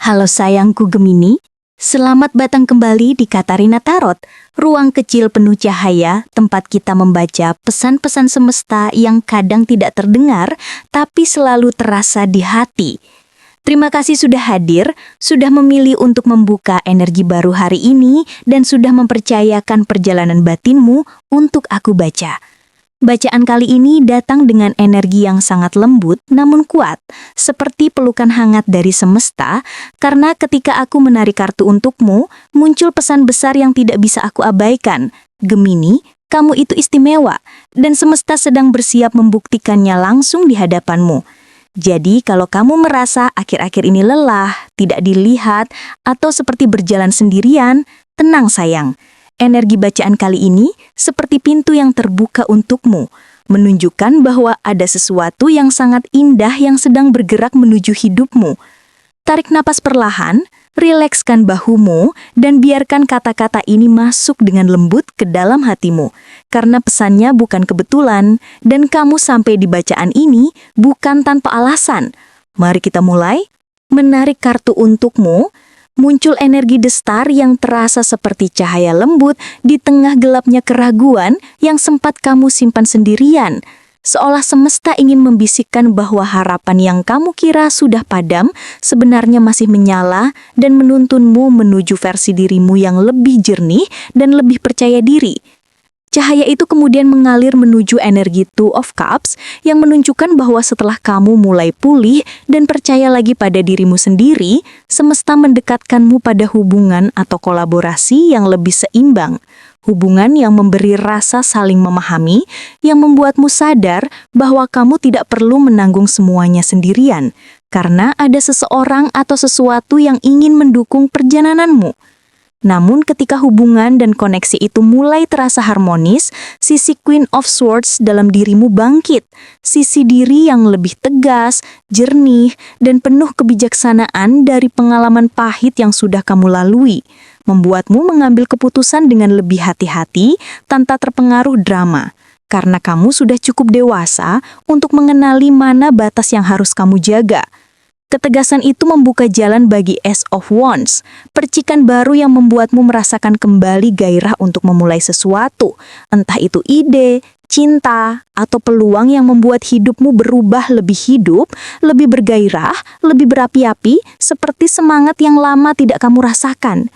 Halo sayangku Gemini, selamat datang kembali di Katarina Tarot, ruang kecil penuh cahaya tempat kita membaca pesan-pesan semesta yang kadang tidak terdengar tapi selalu terasa di hati. Terima kasih sudah hadir, sudah memilih untuk membuka energi baru hari ini dan sudah mempercayakan perjalanan batinmu untuk aku baca. Bacaan kali ini datang dengan energi yang sangat lembut namun kuat, seperti pelukan hangat dari semesta, karena ketika aku menarik kartu untukmu, muncul pesan besar yang tidak bisa aku abaikan. Gemini, kamu itu istimewa, dan semesta sedang bersiap membuktikannya langsung di hadapanmu. Jadi kalau kamu merasa akhir-akhir ini lelah, tidak dilihat, atau seperti berjalan sendirian, tenang sayang. Energi bacaan kali ini seperti pintu yang terbuka untukmu, menunjukkan bahwa ada sesuatu yang sangat indah yang sedang bergerak menuju hidupmu. Tarik napas perlahan, rilekskan bahumu, dan biarkan kata-kata ini masuk dengan lembut ke dalam hatimu. Karena pesannya bukan kebetulan, dan kamu sampai di bacaan ini bukan tanpa alasan. Mari kita mulai. Menarik kartu untukmu. Muncul energi destar yang terasa seperti cahaya lembut di tengah gelapnya keraguan yang sempat kamu simpan sendirian. Seolah semesta ingin membisikkan bahwa harapan yang kamu kira sudah padam sebenarnya masih menyala dan menuntunmu menuju versi dirimu yang lebih jernih dan lebih percaya diri. Cahaya itu kemudian mengalir menuju energi Two of Cups yang menunjukkan bahwa setelah kamu mulai pulih dan percaya lagi pada dirimu sendiri, semesta mendekatkanmu pada hubungan atau kolaborasi yang lebih seimbang. Hubungan yang memberi rasa saling memahami, yang membuatmu sadar bahwa kamu tidak perlu menanggung semuanya sendirian, karena ada seseorang atau sesuatu yang ingin mendukung perjalananmu. Namun ketika hubungan dan koneksi itu mulai terasa harmonis, sisi Queen of Swords dalam dirimu bangkit. Sisi diri yang lebih tegas, jernih, dan penuh kebijaksanaan dari pengalaman pahit yang sudah kamu lalui, membuatmu mengambil keputusan dengan lebih hati-hati tanpa terpengaruh drama. Karena kamu sudah cukup dewasa untuk mengenali mana batas yang harus kamu jaga. Ketegasan itu membuka jalan bagi Ace of Wands, percikan baru yang membuatmu merasakan kembali gairah untuk memulai sesuatu, entah itu ide, cinta, atau peluang yang membuat hidupmu berubah lebih hidup, lebih bergairah, lebih berapi-api, seperti semangat yang lama tidak kamu rasakan.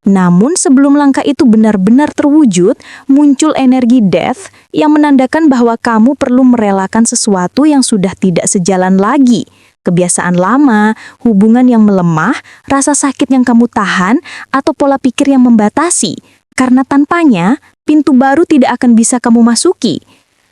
Namun sebelum langkah itu benar-benar terwujud, muncul energi Death yang menandakan bahwa kamu perlu merelakan sesuatu yang sudah tidak sejalan lagi. Kebiasaan lama, hubungan yang melemah, rasa sakit yang kamu tahan, atau pola pikir yang membatasi. Karena tanpanya, pintu baru tidak akan bisa kamu masuki.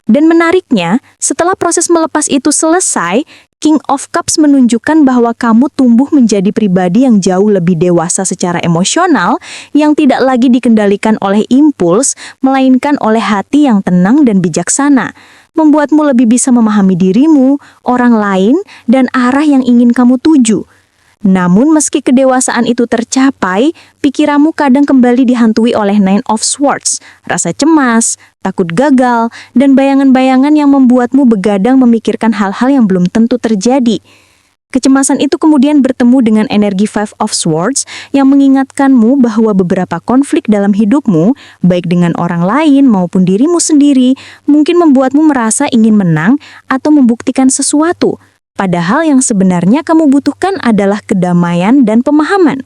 Dan menariknya, setelah proses melepas itu selesai, King of Cups menunjukkan bahwa kamu tumbuh menjadi pribadi yang jauh lebih dewasa secara emosional, yang tidak lagi dikendalikan oleh impuls, melainkan oleh hati yang tenang dan bijaksana. Membuatmu lebih bisa memahami dirimu, orang lain, dan arah yang ingin kamu tuju. Namun meski kedewasaan itu tercapai, pikiranmu kadang kembali dihantui oleh Nine of Swords, rasa cemas, takut gagal, dan bayangan-bayangan yang membuatmu begadang memikirkan hal-hal yang belum tentu terjadi. Kecemasan itu kemudian bertemu dengan energi Five of Swords yang mengingatkanmu bahwa beberapa konflik dalam hidupmu, baik dengan orang lain maupun dirimu sendiri, mungkin membuatmu merasa ingin menang atau membuktikan sesuatu. Padahal yang sebenarnya kamu butuhkan adalah kedamaian dan pemahaman.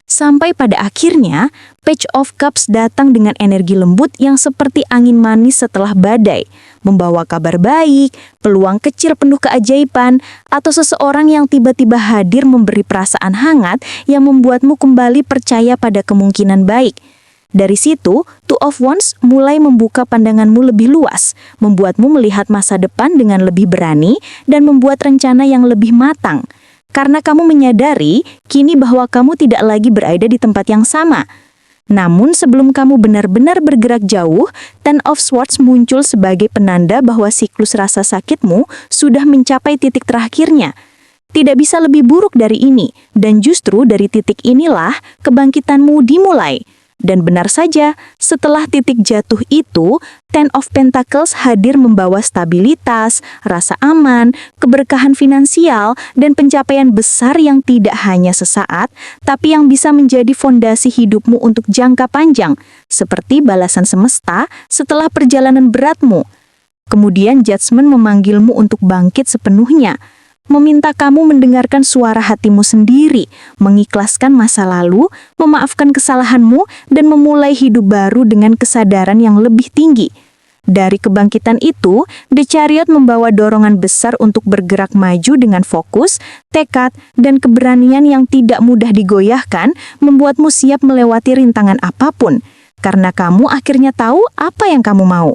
Sampai pada akhirnya, Page of Cups datang dengan energi lembut yang seperti angin manis setelah badai, membawa kabar baik, peluang kecil penuh keajaiban, atau seseorang yang tiba-tiba hadir memberi perasaan hangat yang membuatmu kembali percaya pada kemungkinan baik. Dari situ, Two of Wands mulai membuka pandanganmu lebih luas, membuatmu melihat masa depan dengan lebih berani, dan membuat rencana yang lebih matang. Karena kamu menyadari kini bahwa kamu tidak lagi berada di tempat yang sama. Namun sebelum kamu benar-benar bergerak jauh, Ten of Swords muncul sebagai penanda bahwa siklus rasa sakitmu sudah mencapai titik terakhirnya. Tidak bisa lebih buruk dari ini, dan justru dari titik inilah kebangkitanmu dimulai. Dan benar saja, setelah titik jatuh itu, Ten of Pentacles hadir membawa stabilitas, rasa aman, keberkahan finansial, dan pencapaian besar yang tidak hanya sesaat, tapi yang bisa menjadi fondasi hidupmu untuk jangka panjang, seperti balasan semesta setelah perjalanan beratmu. Kemudian Judgment memanggilmu untuk bangkit sepenuhnya, meminta kamu mendengarkan suara hatimu sendiri, mengikhlaskan masa lalu, memaafkan kesalahanmu, dan memulai hidup baru dengan kesadaran yang lebih tinggi. Dari kebangkitan itu, The Chariot membawa dorongan besar untuk bergerak maju dengan fokus, tekad, dan keberanian yang tidak mudah digoyahkan, membuatmu siap melewati rintangan apapun, karena kamu akhirnya tahu apa yang kamu mau.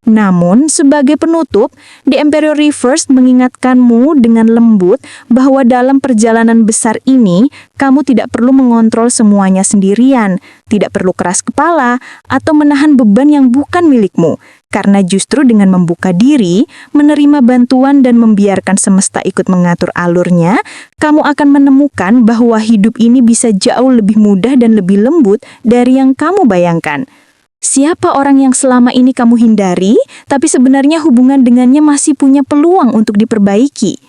Namun, sebagai penutup, The Emperor Reversed mengingatkanmu dengan lembut bahwa dalam perjalanan besar ini, kamu tidak perlu mengontrol semuanya sendirian, tidak perlu keras kepala, atau menahan beban yang bukan milikmu. Karena justru dengan membuka diri, menerima bantuan dan membiarkan semesta ikut mengatur alurnya, kamu akan menemukan bahwa hidup ini bisa jauh lebih mudah dan lebih lembut dari yang kamu bayangkan. Siapa orang yang selama ini kamu hindari, tapi sebenarnya hubungan dengannya masih punya peluang untuk diperbaiki?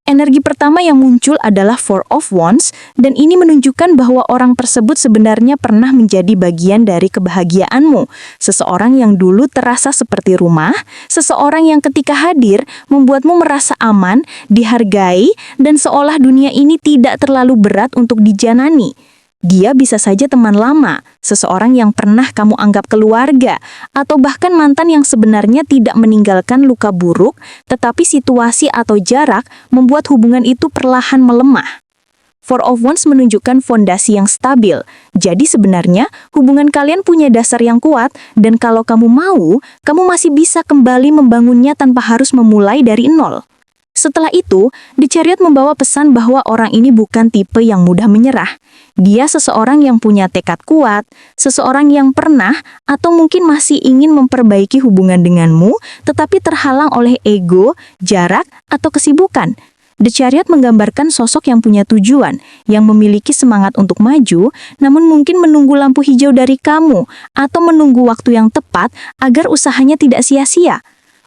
Energi pertama yang muncul adalah Four of Wands, dan ini menunjukkan bahwa orang tersebut sebenarnya pernah menjadi bagian dari kebahagiaanmu. Seseorang yang dulu terasa seperti rumah, seseorang yang ketika hadir membuatmu merasa aman, dihargai, dan seolah dunia ini tidak terlalu berat untuk dijalani. Dia bisa saja teman lama, seseorang yang pernah kamu anggap keluarga, atau bahkan mantan yang sebenarnya tidak meninggalkan luka buruk, tetapi situasi atau jarak membuat hubungan itu perlahan melemah. Four of Wands menunjukkan fondasi yang stabil, jadi sebenarnya hubungan kalian punya dasar yang kuat, dan kalau kamu mau, kamu masih bisa kembali membangunnya tanpa harus memulai dari nol. Setelah itu, The Chariot membawa pesan bahwa orang ini bukan tipe yang mudah menyerah. Dia seseorang yang punya tekad kuat, seseorang yang pernah atau mungkin masih ingin memperbaiki hubungan denganmu, tetapi terhalang oleh ego, jarak, atau kesibukan. The Chariot menggambarkan sosok yang punya tujuan, yang memiliki semangat untuk maju, namun mungkin menunggu lampu hijau dari kamu, atau menunggu waktu yang tepat agar usahanya tidak sia-sia.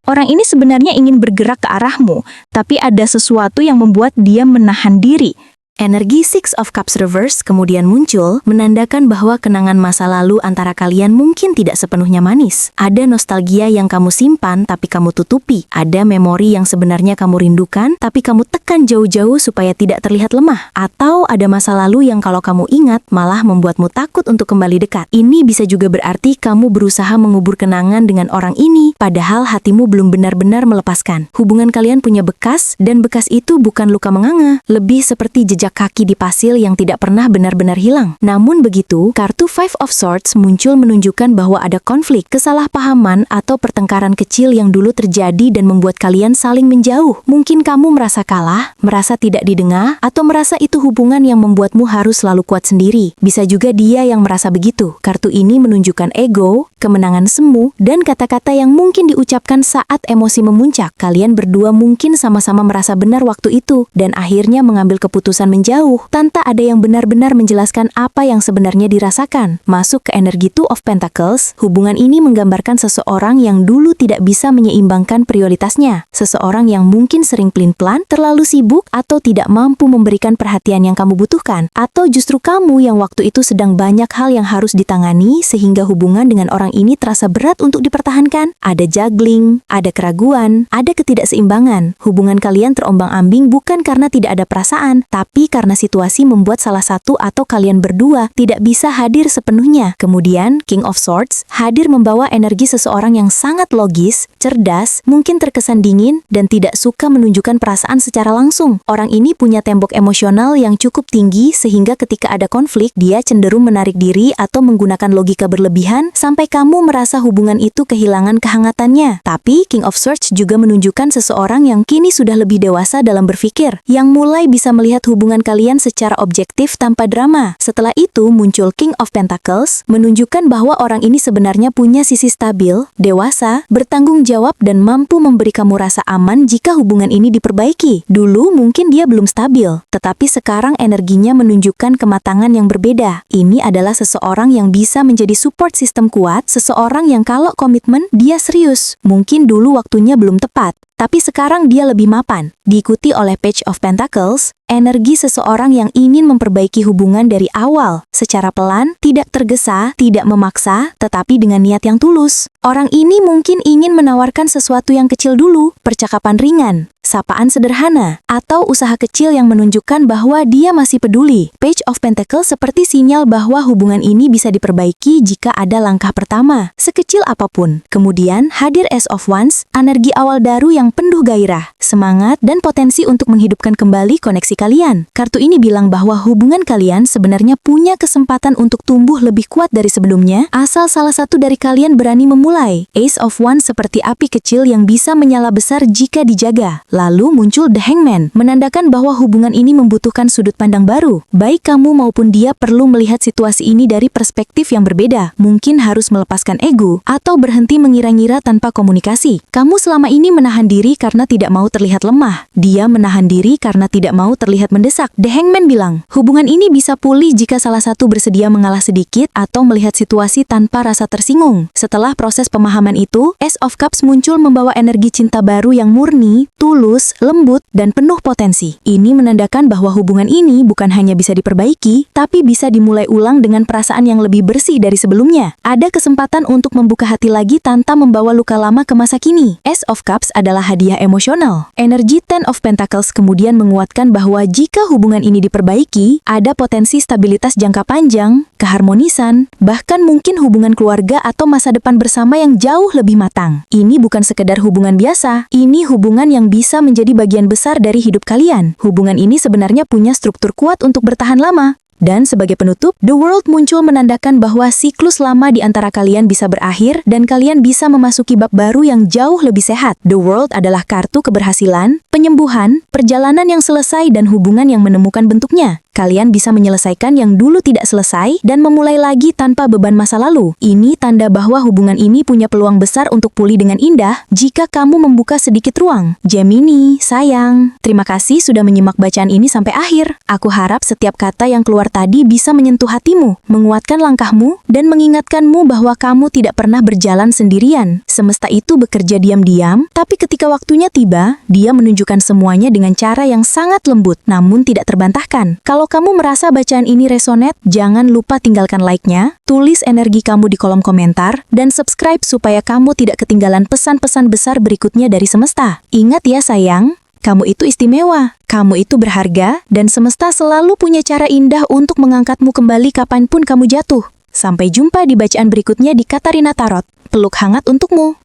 Orang ini sebenarnya ingin bergerak ke arahmu, tapi ada sesuatu yang membuat dia menahan diri. Energi Six of Cups Reverse kemudian muncul, menandakan bahwa kenangan masa lalu antara kalian mungkin tidak sepenuhnya manis. Ada nostalgia yang kamu simpan tapi kamu tutupi. Ada memori yang sebenarnya kamu rindukan tapi kamu tekan jauh-jauh supaya tidak terlihat lemah. Atau ada masa lalu yang kalau kamu ingat malah membuatmu takut untuk kembali dekat. Ini bisa juga berarti kamu berusaha mengubur kenangan dengan orang ini, padahal hatimu belum benar-benar melepaskan. Hubungan kalian punya bekas, dan bekas itu bukan luka menganga, lebih seperti jejak kaki di pasir yang tidak pernah benar-benar hilang. Namun begitu, kartu Five of Swords muncul menunjukkan bahwa ada konflik, kesalahpahaman, atau pertengkaran kecil yang dulu terjadi dan membuat kalian saling menjauh. Mungkin kamu merasa kalah, merasa tidak didengar, atau merasa itu hubungan yang membuatmu harus selalu kuat sendiri. Bisa juga dia yang merasa begitu. Kartu ini menunjukkan ego, kemenangan semu, dan kata-kata yang mungkin diucapkan saat emosi memuncak. Kalian berdua mungkin sama-sama merasa benar waktu itu, dan akhirnya mengambil keputusan menjauh, tanpa ada yang benar-benar menjelaskan apa yang sebenarnya dirasakan. Masuk ke energi Two of Pentacles, hubungan ini menggambarkan seseorang yang dulu tidak bisa menyeimbangkan prioritasnya. Seseorang yang mungkin sering pelin-pelan, terlalu sibuk, atau tidak mampu memberikan perhatian yang kamu butuhkan. Atau justru kamu yang waktu itu sedang banyak hal yang harus ditangani, sehingga hubungan dengan orang ini terasa berat untuk dipertahankan. Ada juggling, ada keraguan, ada ketidakseimbangan. Hubungan kalian terombang-ambing bukan karena tidak ada perasaan, tapi karena situasi membuat salah satu atau kalian berdua tidak bisa hadir sepenuhnya. Kemudian, King of Swords hadir membawa energi seseorang yang sangat logis, cerdas, mungkin terkesan dingin, dan tidak suka menunjukkan perasaan secara langsung. Orang ini punya tembok emosional yang cukup tinggi sehingga ketika ada konflik, dia cenderung menarik diri atau menggunakan logika berlebihan sampai kamu merasa hubungan itu kehilangan kehangatannya. Tapi, King of Swords juga menunjukkan seseorang yang kini sudah lebih dewasa dalam berpikir, yang mulai bisa melihat hubungan hubungan kalian secara objektif tanpa drama. Setelah itu muncul King of Pentacles, menunjukkan bahwa orang ini sebenarnya punya sisi stabil, dewasa, bertanggung jawab dan mampu memberi kamu rasa aman jika hubungan ini diperbaiki. Dulu mungkin dia belum stabil, tetapi sekarang energinya menunjukkan kematangan yang berbeda. Ini adalah seseorang yang bisa menjadi support system kuat, seseorang yang kalau komitmen, dia serius. Mungkin dulu waktunya belum tepat, tapi sekarang dia lebih mapan. Diikuti oleh Page of Pentacles, energi seseorang yang ingin memperbaiki hubungan dari awal, secara pelan, tidak tergesa, tidak memaksa, tetapi dengan niat yang tulus. Orang ini mungkin ingin menawarkan sesuatu yang kecil dulu, percakapan ringan, sapaan sederhana, atau usaha kecil yang menunjukkan bahwa dia masih peduli. Page of Pentacles seperti sinyal bahwa hubungan ini bisa diperbaiki jika ada langkah pertama, sekecil apapun. Kemudian hadir Ace of Wands, energi awal baru yang penuh gairah, semangat, dan potensi untuk menghidupkan kembali koneksi kalian. Kartu ini bilang bahwa hubungan kalian sebenarnya punya kesempatan untuk tumbuh lebih kuat dari sebelumnya, asal salah satu dari kalian berani memulai. Ace of Wands seperti api kecil yang bisa menyala besar jika dijaga. Lalu muncul The Hangman, menandakan bahwa hubungan ini membutuhkan sudut pandang baru. Baik kamu maupun dia perlu melihat situasi ini dari perspektif yang berbeda. Mungkin harus melepaskan ego, atau berhenti mengira-ngira tanpa komunikasi. Kamu selama ini menahan diri karena tidak mau terlihat lemah. Dia menahan diri karena tidak mau terlihat mendesak. The Hangman bilang, hubungan ini bisa pulih jika salah satu bersedia mengalah sedikit atau melihat situasi tanpa rasa tersinggung. Setelah proses pemahaman itu, Ace of Cups muncul membawa energi cinta baru yang murni, tulus, lembut, dan penuh potensi. Ini menandakan bahwa hubungan ini bukan hanya bisa diperbaiki, tapi bisa dimulai ulang dengan perasaan yang lebih bersih dari sebelumnya. Ada kesempatan untuk membuka hati lagi tanpa membawa luka lama ke masa kini. Ace of Cups adalah hadiah emosional. Energi Ten of Pentacles kemudian menguatkan bahwa jika hubungan ini diperbaiki, ada potensi stabilitas jangka panjang, keharmonisan, bahkan mungkin hubungan keluarga atau masa depan bersama yang jauh lebih matang. Ini bukan sekedar hubungan biasa, ini hubungan yang bisa menjadi bagian besar dari hidup kalian. Hubungan ini sebenarnya punya struktur kuat untuk bertahan lama. Dan sebagai penutup, The World muncul menandakan bahwa siklus lama di antara kalian bisa berakhir dan kalian bisa memasuki bab baru yang jauh lebih sehat. The World adalah kartu keberhasilan, penyembuhan, perjalanan yang selesai dan hubungan yang menemukan bentuknya. Kalian bisa menyelesaikan yang dulu tidak selesai dan memulai lagi tanpa beban masa lalu. Ini tanda bahwa hubungan ini punya peluang besar untuk pulih dengan indah jika kamu membuka sedikit ruang. Gemini, sayang, terima kasih sudah menyimak bacaan ini sampai akhir. Aku harap setiap kata yang keluar tadi bisa menyentuh hatimu, menguatkan langkahmu, dan mengingatkanmu bahwa kamu tidak pernah berjalan sendirian. Semesta itu bekerja diam-diam, tapi ketika waktunya tiba, dia menunjukkan semuanya dengan cara yang sangat lembut, namun tidak terbantahkan. Kalau kamu merasa bacaan ini resonate, jangan lupa tinggalkan like-nya, tulis energi kamu di kolom komentar, dan subscribe supaya kamu tidak ketinggalan pesan-pesan besar berikutnya dari semesta. Ingat ya sayang, kamu itu istimewa, kamu itu berharga, dan semesta selalu punya cara indah untuk mengangkatmu kembali kapanpun kamu jatuh. Sampai jumpa di bacaan berikutnya di Katarina Tarot. Peluk hangat untukmu.